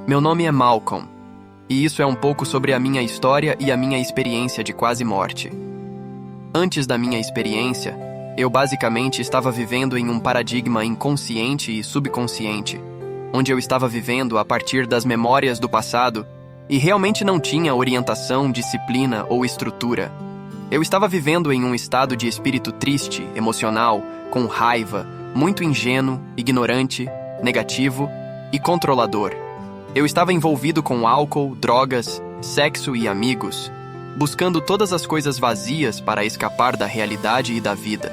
Meu nome é Malcolm, e isso é um pouco sobre a minha história e a minha experiência de quase morte. Antes da minha experiência, eu basicamente estava vivendo em um paradigma inconsciente e subconsciente, onde eu estava vivendo a partir das memórias do passado e realmente não tinha orientação, disciplina ou estrutura. Eu estava vivendo em um estado de espírito triste, emocional, com raiva, muito ingênuo, ignorante, negativo e controlador. Eu estava envolvido com álcool, drogas, sexo e amigos, buscando todas as coisas vazias para escapar da realidade e da vida.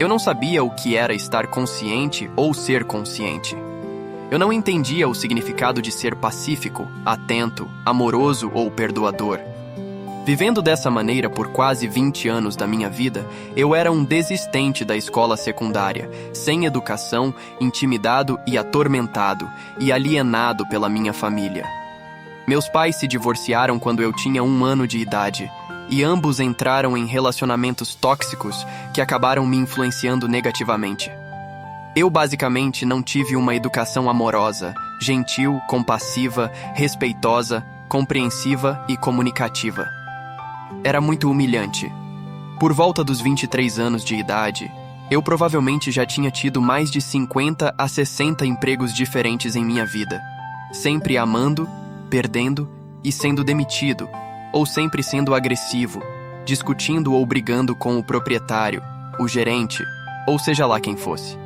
Eu não sabia o que era estar consciente ou ser consciente. Eu não entendia o significado de ser pacífico, atento, amoroso ou perdoador. Vivendo dessa maneira por quase 20 anos da minha vida, eu era um desistente da escola secundária, sem educação, intimidado e atormentado, e alienado pela minha família. Meus pais se divorciaram quando eu tinha 1 ano de idade, e ambos entraram em relacionamentos tóxicos que acabaram me influenciando negativamente. Eu basicamente não tive uma educação amorosa, gentil, compassiva, respeitosa, compreensiva e comunicativa. Era muito humilhante. Por volta dos 23 anos de idade, eu provavelmente já tinha tido mais de 50 a 60 empregos diferentes em minha vida, sempre amando, perdendo e sendo demitido, ou sempre sendo agressivo, discutindo ou brigando com o proprietário, o gerente, ou seja lá quem fosse.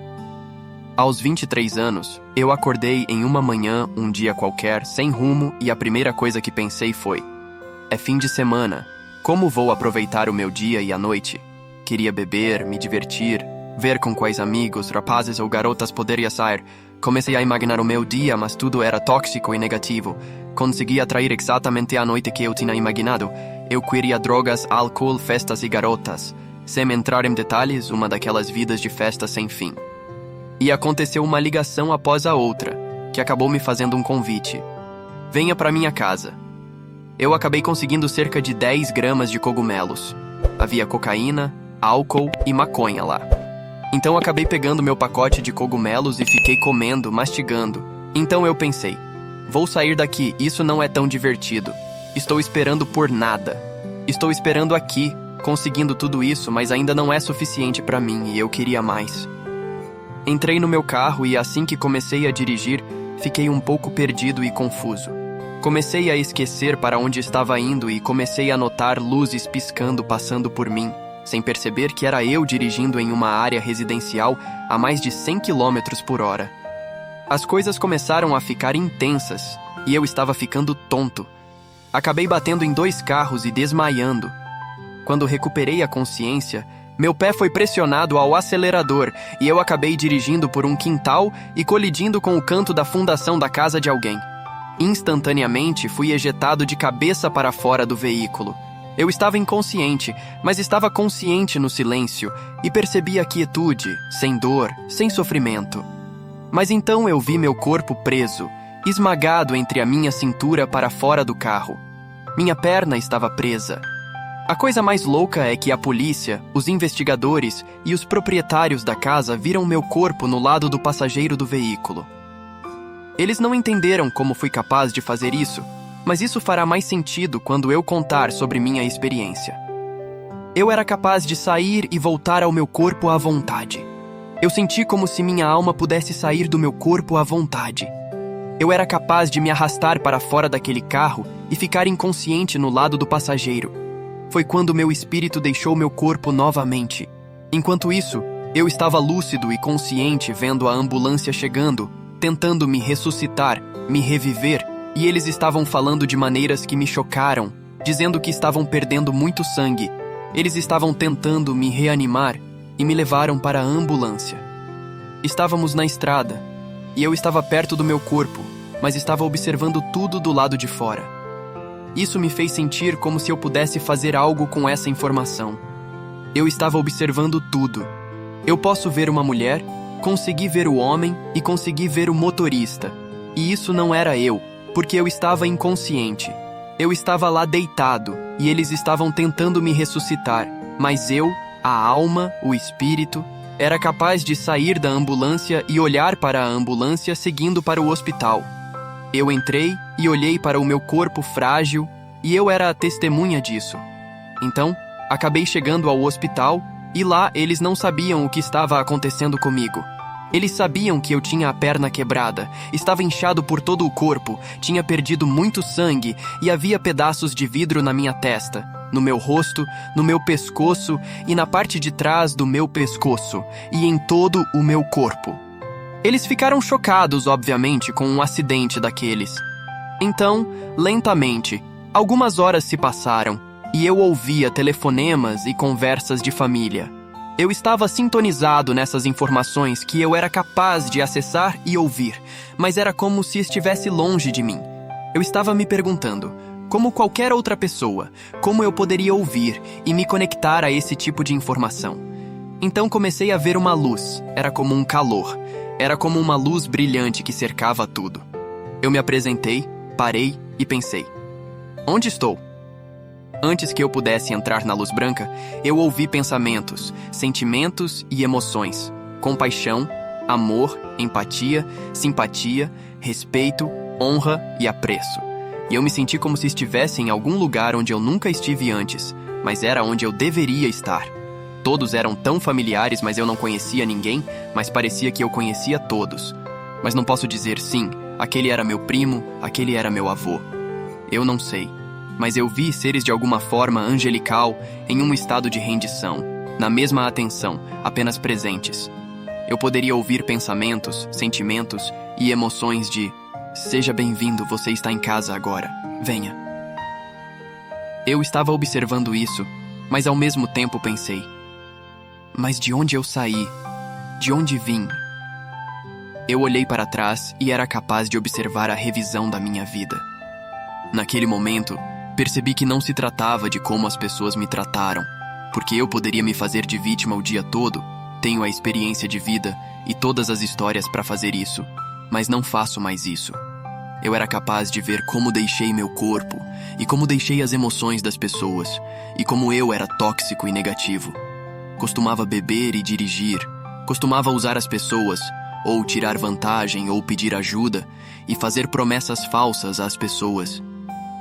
Aos 23 anos, eu acordei em uma manhã, um dia qualquer, sem rumo, e a primeira coisa que pensei foi: é fim de semana, como vou aproveitar o meu dia e a noite? Queria beber, me divertir, ver com quais amigos, rapazes ou garotas poderia sair. Comecei a imaginar o meu dia, mas tudo era tóxico e negativo. Consegui atrair exatamente a noite que eu tinha imaginado. Eu queria drogas, álcool, festas e garotas. Sem entrar em detalhes, uma daquelas vidas de festa sem fim. E aconteceu uma ligação após a outra, que acabou me fazendo um convite. Venha para minha casa. Eu acabei conseguindo cerca de 10 gramas de cogumelos. Havia cocaína, álcool e maconha lá. Então acabei pegando meu pacote de cogumelos e fiquei comendo, mastigando. Então eu pensei: vou sair daqui, isso não é tão divertido. Estou esperando por nada. Estou esperando aqui, conseguindo tudo isso, mas ainda não é suficiente para mim e eu queria mais. Entrei no meu carro e assim que comecei a dirigir, fiquei um pouco perdido e confuso. Comecei a esquecer para onde estava indo e comecei a notar luzes piscando passando por mim, sem perceber que era eu dirigindo em uma área residencial a mais de 100 km por hora. As coisas começaram a ficar intensas e eu estava ficando tonto. Acabei batendo em 2 carros e desmaiando. Quando recuperei a consciência, meu pé foi pressionado ao acelerador e eu acabei dirigindo por um quintal e colidindo com o canto da fundação da casa de alguém. Instantaneamente, fui ejetado de cabeça para fora do veículo. Eu estava inconsciente, mas estava consciente no silêncio e percebi a quietude, sem dor, sem sofrimento. Mas então eu vi meu corpo preso, esmagado entre a minha cintura para fora do carro. Minha perna estava presa. A coisa mais louca é que a polícia, os investigadores e os proprietários da casa viram meu corpo no lado do passageiro do veículo. Eles não entenderam como fui capaz de fazer isso, mas isso fará mais sentido quando eu contar sobre minha experiência. Eu era capaz de sair e voltar ao meu corpo à vontade. Eu senti como se minha alma pudesse sair do meu corpo à vontade. Eu era capaz de me arrastar para fora daquele carro e ficar inconsciente no lado do passageiro. Foi quando meu espírito deixou meu corpo novamente. Enquanto isso, eu estava lúcido e consciente vendo a ambulância chegando, tentando me ressuscitar, me reviver, e eles estavam falando de maneiras que me chocaram, dizendo que estavam perdendo muito sangue. Eles estavam tentando me reanimar e me levaram para a ambulância. Estávamos na estrada, e eu estava perto do meu corpo, mas estava observando tudo do lado de fora. Isso me fez sentir como se eu pudesse fazer algo com essa informação. Eu estava observando tudo. Eu posso ver uma mulher, consegui ver o homem e consegui ver o motorista. E isso não era eu, porque eu estava inconsciente. Eu estava lá deitado e eles estavam tentando me ressuscitar, mas eu, a alma, o espírito, era capaz de sair da ambulância e olhar para a ambulância seguindo para o hospital. Eu entrei e olhei para o meu corpo frágil e eu era a testemunha disso. Então, acabei chegando ao hospital e lá eles não sabiam o que estava acontecendo comigo. Eles sabiam que eu tinha a perna quebrada, estava inchado por todo o corpo, tinha perdido muito sangue e havia pedaços de vidro na minha testa, no meu rosto, no meu pescoço e na parte de trás do meu pescoço e em todo o meu corpo. Eles ficaram chocados, obviamente, com um acidente daqueles. Então, lentamente, algumas horas se passaram e eu ouvia telefonemas e conversas de família. Eu estava sintonizado nessas informações que eu era capaz de acessar e ouvir, mas era como se estivesse longe de mim. Eu estava me perguntando, como qualquer outra pessoa, como eu poderia ouvir e me conectar a esse tipo de informação. Então comecei a ver uma luz, era como um calor, era como uma luz brilhante que cercava tudo. Eu me apresentei, parei e pensei, onde estou? Antes que eu pudesse entrar na luz branca, eu ouvi pensamentos, sentimentos e emoções, compaixão, amor, empatia, simpatia, respeito, honra e apreço. E eu me senti como se estivesse em algum lugar onde eu nunca estive antes, mas era onde eu deveria estar. Todos eram tão familiares, mas eu não conhecia ninguém, mas parecia que eu conhecia todos. Mas não posso dizer sim, aquele era meu primo, aquele era meu avô. Eu não sei. Mas eu vi seres de alguma forma angelical em um estado de rendição, na mesma atenção, apenas presentes. Eu poderia ouvir pensamentos, sentimentos e emoções de seja bem-vindo, você está em casa agora, venha. Eu estava observando isso, mas ao mesmo tempo pensei, mas de onde eu saí? De onde vim? Eu olhei para trás e era capaz de observar a revisão da minha vida. Naquele momento, percebi que não se tratava de como as pessoas me trataram, porque eu poderia me fazer de vítima o dia todo, tenho a experiência de vida e todas as histórias para fazer isso, mas não faço mais isso. Eu era capaz de ver como deixei meu corpo e como deixei as emoções das pessoas e como eu era tóxico e negativo. Costumava beber e dirigir, costumava usar as pessoas, ou tirar vantagem ou pedir ajuda e fazer promessas falsas às pessoas.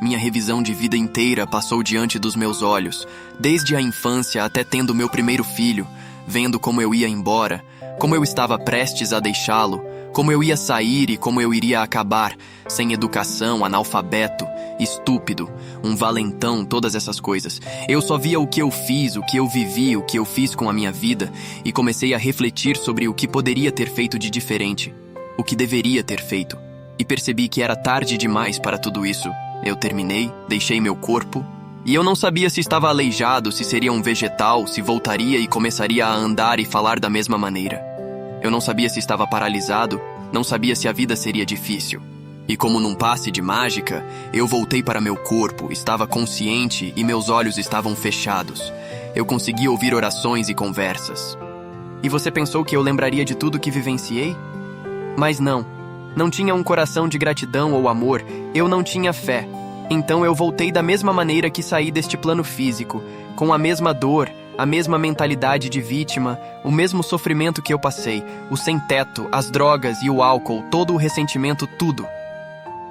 Minha revisão de vida inteira passou diante dos meus olhos, desde a infância até tendo meu primeiro filho, vendo como eu ia embora, como eu estava prestes a deixá-lo, como eu ia sair e como eu iria acabar, sem educação, analfabeto, estúpido, um valentão, todas essas coisas. Eu só via o que eu fiz, o que eu vivi, o que eu fiz com a minha vida e comecei a refletir sobre o que poderia ter feito de diferente, o que deveria ter feito. E percebi que era tarde demais para tudo isso. Eu terminei, deixei meu corpo, e eu não sabia se estava aleijado, se seria um vegetal, se voltaria e começaria a andar e falar da mesma maneira. Eu não sabia se estava paralisado, não sabia se a vida seria difícil. E como num passe de mágica, eu voltei para meu corpo, estava consciente e meus olhos estavam fechados. Eu consegui ouvir orações e conversas. E você pensou que eu lembraria de tudo que vivenciei? Mas não. Não tinha um coração de gratidão ou amor, eu não tinha fé. Então eu voltei da mesma maneira que saí deste plano físico, com a mesma dor, a mesma mentalidade de vítima, o mesmo sofrimento que eu passei, o sem-teto, as drogas e o álcool, todo o ressentimento, tudo.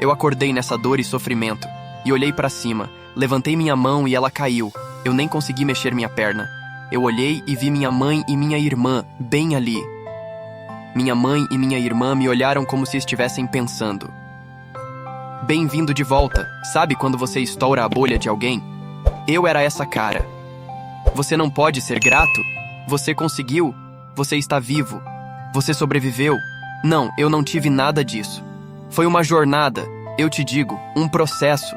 Eu acordei nessa dor e sofrimento, e olhei para cima, levantei minha mão e ela caiu, eu nem consegui mexer minha perna. Eu olhei e vi minha mãe e minha irmã, bem ali. Minha mãe e minha irmã me olharam como se estivessem pensando. Bem-vindo de volta, sabe quando você estoura a bolha de alguém? Eu era essa cara. Você não pode ser grato? Você conseguiu? Você está vivo? Você sobreviveu? Não, eu não tive nada disso. Foi uma jornada, eu te digo, um processo.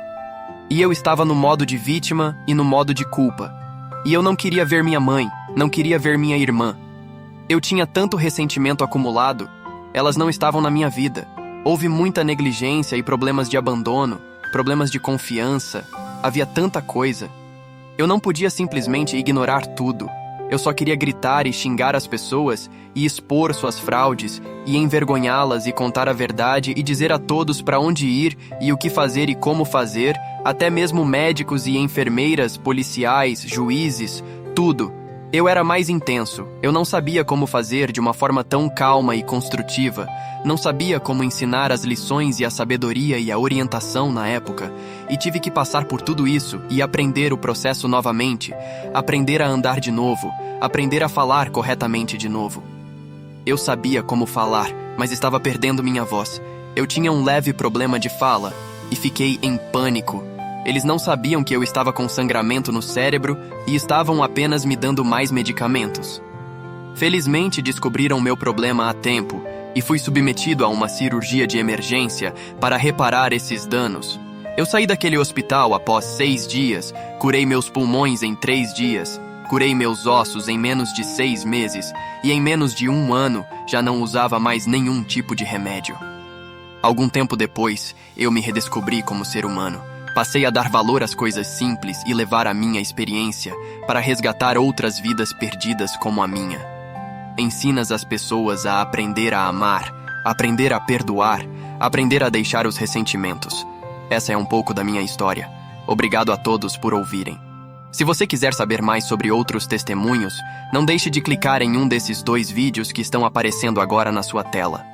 E eu estava no modo de vítima e no modo de culpa. E eu não queria ver minha mãe, não queria ver minha irmã. Eu tinha tanto ressentimento acumulado, elas não estavam na minha vida. Houve muita negligência e problemas de abandono, problemas de confiança, havia tanta coisa. Eu não podia simplesmente ignorar tudo. Eu só queria gritar e xingar as pessoas e expor suas fraudes e envergonhá-las e contar a verdade e dizer a todos para onde ir e o que fazer e como fazer, até mesmo médicos e enfermeiras, policiais, juízes, tudo. Eu era mais intenso, eu não sabia como fazer de uma forma tão calma e construtiva, não sabia como ensinar as lições e a sabedoria e a orientação na época, e tive que passar por tudo isso e aprender o processo novamente, aprender a andar de novo, aprender a falar corretamente de novo. Eu sabia como falar, mas estava perdendo minha voz. Eu tinha um leve problema de fala e fiquei em pânico. Eles não sabiam que eu estava com sangramento no cérebro e estavam apenas me dando mais medicamentos. Felizmente descobriram meu problema a tempo e fui submetido a uma cirurgia de emergência para reparar esses danos. Eu saí daquele hospital após 6 dias, curei meus pulmões em 3 dias, curei meus ossos em menos de 6 meses e em menos de 1 ano já não usava mais nenhum tipo de remédio. Algum tempo depois, eu me redescobri como ser humano. Passei a dar valor às coisas simples e levar a minha experiência para resgatar outras vidas perdidas como a minha. Ensinas as pessoas a aprender a amar, aprender a perdoar, aprender a deixar os ressentimentos. Essa é um pouco da minha história. Obrigado a todos por ouvirem. Se você quiser saber mais sobre outros testemunhos, não deixe de clicar em um desses 2 vídeos que estão aparecendo agora na sua tela.